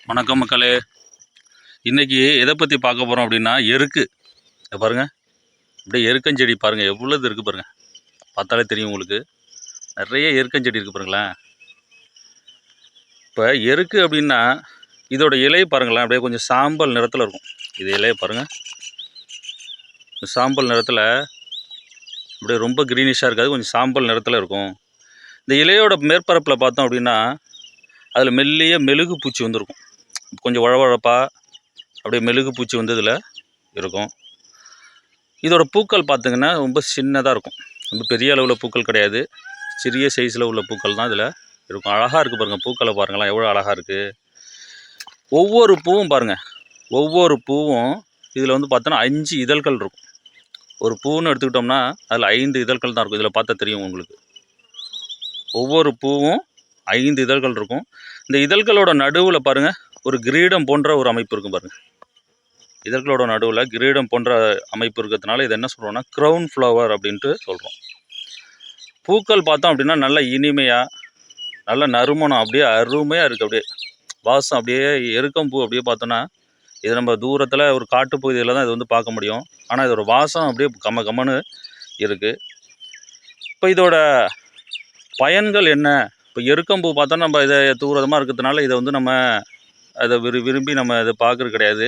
வணக்கம் மக்களே. இன்றைக்கி எதை பற்றி பார்க்க போகிறோம் அப்படின்னா எருக்கு. பாருங்கள், அப்படியே எருக்கஞ்செடி பாருங்கள், எவ்வளோது இருக்குது பாருங்கள். பார்த்தாலே தெரியும் உங்களுக்கு, நிறைய எருக்கஞ்செடி இருக்குது பாருங்களேன். இப்போ எருக்கு அப்படின்னா இதோட இலையை பாருங்களேன், அப்படியே கொஞ்சம் சாம்பல் நிறத்தில் இருக்கும். இது இலையை பாருங்கள், சாம்பல் நிறத்தில் அப்படியே ரொம்ப க்ரீனிஷாக இருக்காது, கொஞ்சம் சாம்பல் நிறத்தில் இருக்கும். இந்த இலையோட மேற்பரப்பில் பார்த்தோம் அப்படின்னா அதில் மெல்லிய மெழுகு பூச்சி வந்துருக்கும். கொஞ்சம் வழவழப்பாக அப்படியே மெழுகு பூச்சி வந்து இதில் இருக்கும். இதோட பூக்கள் பார்த்திங்கன்னா ரொம்ப சின்னதாக இருக்கும், ரொம்ப பெரிய அளவில் பூக்கள் கிடையாது, சிறிய சைஸில் உள்ள பூக்கள் தான் இதில் இருக்கும். அழகாக இருக்குது பாருங்கள், பூக்களை பாருங்களேன் எவ்வளோ அழகாக இருக்குது. ஒவ்வொரு பூவும் பாருங்கள், ஒவ்வொரு பூவும் இதில் வந்து பார்த்தோன்னா 5 இதழ்கள் இருக்கும். ஒரு பூன்னு எடுத்துக்கிட்டோம்னா அதில் 5 இதழ்கள் தான் இருக்கும். இதில் பார்த்தா தெரியும் உங்களுக்கு, ஒவ்வொரு பூவும் 5 இதழ்கள் இருக்கும். இந்த இதழ்களோட நடுவில் பாருங்கள் ஒரு கிரீடம் போன்ற ஒரு அமைப்பு இருக்கும் பாருங்கள். இதழ்களோட நடுவில் கிரீடம் போன்ற அமைப்பு இருக்கிறதுனால இது என்ன சொல்கிறோன்னா க்ரௌன் ஃப்ளவர் அப்படின்ட்டு சொல்கிறோம். பூக்கள் பார்த்தோம் அப்படின்னா நல்ல இனிமையாக, நல்ல நறுமணம், அப்படியே அருமையாக இருக்குது. அப்படியே வாசம், அப்படியே எருக்கம்பூ அப்படியே பார்த்தோன்னா இது நம்ம தூரத்தில் ஒரு காட்டுப்பகுதியில் தான் இது வந்து பார்க்க முடியும். ஆனால் இதோட வாசம் அப்படியே கம்மன்னு இருக்குது. இப்போ இதோட பயன்கள் என்ன? இப்போ எருக்கம்பூ பார்த்தோன்னா நம்ம இதை தூரமாக இருக்கிறதுனால இதை வந்து நம்ம அதை விரும்பி நம்ம இதை பார்க்குறது கிடையாது.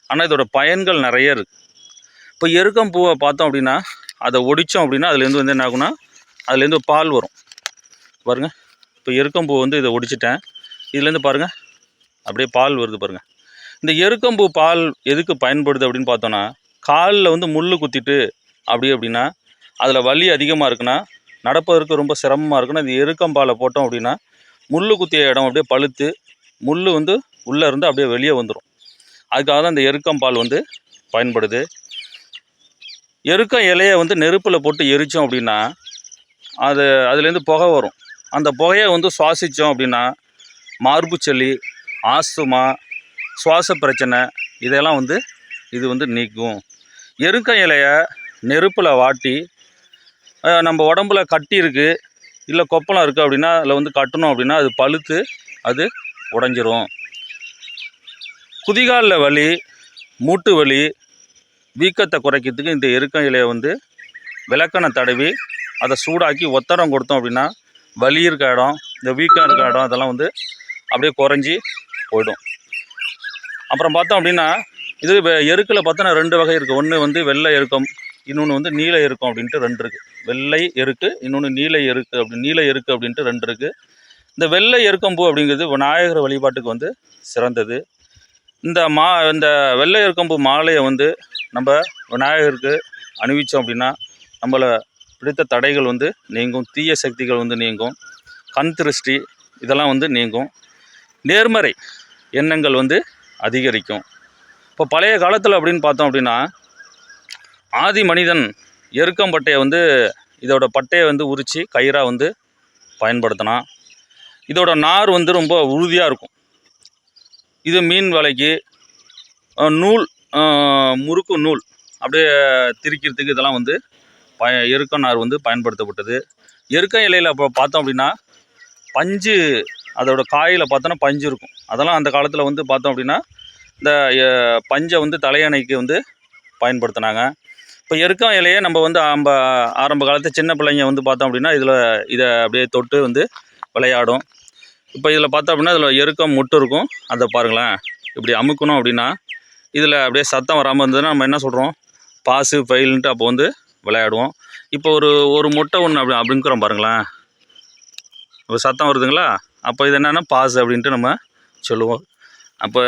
ஆனால் இதோட பயன்கள் நிறைய இருக்குது. இப்போ எருக்கம்பூவை பார்த்தோம் அப்படின்னா அதை ஒடித்தோம் அப்படின்னா அதுலேருந்து வந்து என்ன ஆகுனா அதுலேருந்து பால் வரும் பாருங்கள். இப்போ எருக்கம்பூ வந்து இதை ஒடிச்சிட்டேன், இதுலேருந்து பாருங்கள் அப்படியே பால் வருது பாருங்கள். இந்த எருக்கம்பூ பால் எதுக்கு பயன்படுது அப்படின்னு பார்த்தோன்னா, காலில் வந்து முள் குத்திட்டு அப்படின்னா அதில் வலி அதிகமாக இருக்குன்னா, நடப்பதற்கு ரொம்ப சிரமமாக இருக்குன்னா இந்த எருக்கம்பாலை போட்டோம் அப்படின்னா முள் குத்திய இடம் அப்படியே பழுத்து முள் வந்து உள்ளே இருந்து அப்படியே வெளியே வந்துடும். அதுக்காக தான் இந்த எருக்கம்பால் வந்து பயன்படுது. எருக்கம் இலையை வந்து நெருப்பில் போட்டு எரித்தோம் அப்படின்னா அதுலேருந்து புகை வரும். அந்த புகையை வந்து சுவாசித்தோம் அப்படின்னா மார்பு சளி, ஆஸ்துமா, சுவாச பிரச்சனை இதெல்லாம் வந்து இது வந்து நீக்கும். எருக்கம் இலையை நெருப்பில் வாட்டி நம்ம உடம்புல கட்டி இருக்குது இல்லை கொப்பளம் இருக்குது அப்படின்னா அதில் வந்து கட்டணும் அப்படின்னா அது பழுத்து அது உடைஞ்சிரும். குதிகாலில் வலி, மூட்டு வலி, வீக்கத்தை குறைக்கிறதுக்கு இந்த எருக்கம் இலையை வந்து விளக்கெண்ணெய் தடவி அதை சூடாக்கி ஒத்தடம் கொடுத்தோம் அப்படின்னா வலி இருக்க இடம், இந்த வீக்கம் இருக்க இடம் அதெல்லாம் வந்து அப்படியே குறைஞ்சி போயிடும். அப்புறம் பார்த்தோம் அப்படின்னா இது எருக்கில் பார்த்தோன்னா 2 வகை இருக்குது. ஒன்று வந்து வெள்ளை எருக்கம், இன்னொன்று வந்து நீல எருக்கம் அப்படின்ட்டு 2 இருக்குது. வெள்ளை எருக்கு, இன்னொன்று நீல எருக்கு அப்படின்ட்டு 2 இருக்குது. இந்த வெள்ளை எருக்கம்பூ அப்படிங்கிறது விநாயகர் வழிபாட்டுக்கு வந்து சிறந்தது. இந்த வெள்ளை எருக்கம்பூ மாலையை வந்து நம்ம விநாயகருக்கு அணிவித்தோம் அப்படின்னா நம்மளை பிடித்த தடைகள் வந்து நீங்கும், தீய சக்திகள் வந்து நீங்கும், கண் திருஷ்டி இதெல்லாம் வந்து நீங்கும், நேர்மறை எண்ணங்கள் வந்து அதிகரிக்கும். இப்போ பழைய காலத்தில் அப்படின்னு பார்த்தோம் அப்படின்னா ஆதி மனிதன் எருக்கம்பட்டையை வந்து இதோட பட்டையை வந்து உரித்து கயிறாக வந்து பயன்படுத்தினான். இதோட நார் வந்து ரொம்ப உறுதியாக இருக்கும். இது மீன் வலைக்கு, நூல், முறுக்கு நூல் அப்படியே திரிக்கிறதுக்கு இதெல்லாம் வந்து எருக்க நார் வந்து பயன்படுத்தப்பட்டது. எருக்க இலையில் அப்போ பார்த்தோம் அப்படின்னா பஞ்சு, அதோட காயில் பார்த்தோன்னா பஞ்சு இருக்கும். அதெல்லாம் அந்த காலத்தில் வந்து பார்த்தோம் அப்படின்னா இந்த பஞ்சை வந்து தலையணைக்கு வந்து பயன்படுத்தினாங்க. இப்போ எருக்கம் இலையை நம்ம வந்து ஆரம்ப காலத்து சின்ன பிள்ளைங்க வந்து பார்த்தோம் அப்படின்னா இதை அப்படியே தொட்டு வந்து விளையாடும். இப்போ இதில் பார்த்தோம் அப்படின்னா இதில் எருக்கம் முட்டு இருக்கும், அதை பாருங்களேன் இப்படி அமுக்கணும் அப்படின்னா இதில் அப்படியே சத்தம் வராமல் இருந்ததுன்னா நம்ம என்ன சொல்கிறோம், பாசு ஃபெயில்ன்ட்டு அப்போ வந்து விளையாடுவோம். இப்போ ஒரு முட்டை ஒன்று அப்படிங்கிறோம் பாருங்களேன், இப்போ சத்தம் வருதுங்களா, அப்போ இது என்னென்னா பாசு அப்படின்ட்டு நம்ம சொல்லுவோம். அப்போ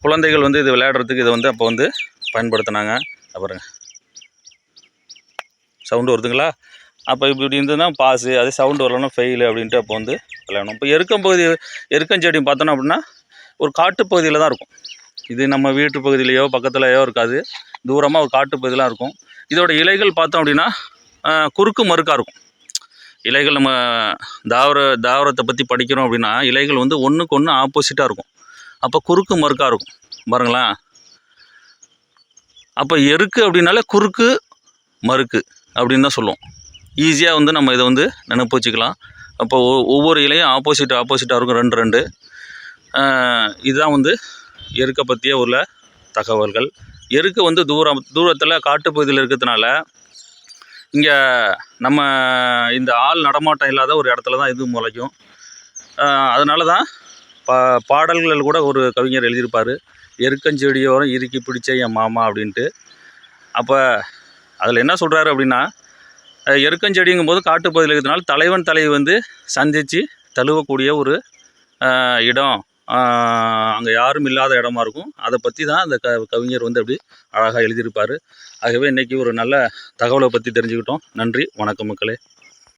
குழந்தைகள் வந்து இது விளையாடுறதுக்கு இதை வந்து அப்போ வந்து பயன்படுத்தினாங்க. பாருங்க சவுண்டு வருதுங்களா, அப்போ இப்படி இருந்ததுன்னா பாசு, அதே சவுண்டு வரலன்னா ஃபெயிலு அப்படின்ட்டு அப்போ வந்து விளையாடணும். இப்போ எருக்கஞ்செடி பார்த்தோன்னா அப்படின்னா ஒரு காட்டுப்பகுதியில் தான் இருக்கும். இது நம்ம வீட்டு பகுதியிலையோ பக்கத்துலையோ இருக்காது, தூரமாக ஒரு காட்டுப்பகுதியெலாம் இருக்கும். இதோட இலைகள் பார்த்தோம் அப்படின்னா குறுக்கு மறுக்காக இருக்கும். இலைகள் நம்ம தாவரத்தை பற்றி படிக்கிறோம் அப்படின்னா இலைகள் வந்து ஒன்றுக்கு ஒன்று ஆப்போசிட்டாக இருக்கும். அப்போ குறுக்கு மறுக்காக இருக்கும் பாருங்களேன். அப்போ எருக்கு அப்படின்னாலே குறுக்கு மறுக்கு அப்படின்னு தான் சொல்லுவோம். ஈஸியாக வந்து நம்ம இதை வந்து நினைப்பு வச்சுக்கலாம். அப்போ ஒவ்வொரு இலையும் ஆப்போசிட்டாக இருக்கும், 2 இதுதான் வந்து எருக்கை பற்றிய உள்ள தகவல்கள். எருக்கு வந்து தூரத்தில் காட்டுப்பகுதியில் இருக்கிறதுனால இங்கே நம்ம இந்த ஆள் நடமாட்டம் இல்லாத ஒரு இடத்துல தான் இது முளைக்கும். அதனால தான் பாடல்கள் கூட ஒரு கவிஞர் எழுதியிருப்பார், எருக்கஞ்செடியோரம் இறுக்கி பிடிச்ச என் மாமா அப்படின்ட்டு. அப்போ அதில் என்ன சொல்கிறாரு அப்படின்னா, எருக்கஞ்செடிங்கும் போது காட்டுப்பகுதியில் இருக்கிறதுனால தலைவன் தலைவி வந்து சந்தித்து தழுவக்கூடிய ஒரு இடம், அங்கே யாரும் இல்லாத இடமா இருக்கும். அதை பற்றி தான் அந்த கவிஞர் வந்து அப்படி அழகாக எழுதியிருப்பார். ஆகவே இன்றைக்கி ஒரு நல்ல தகவலை பற்றி தெரிஞ்சுக்கிட்டோம். நன்றி, வணக்கம் மக்களே.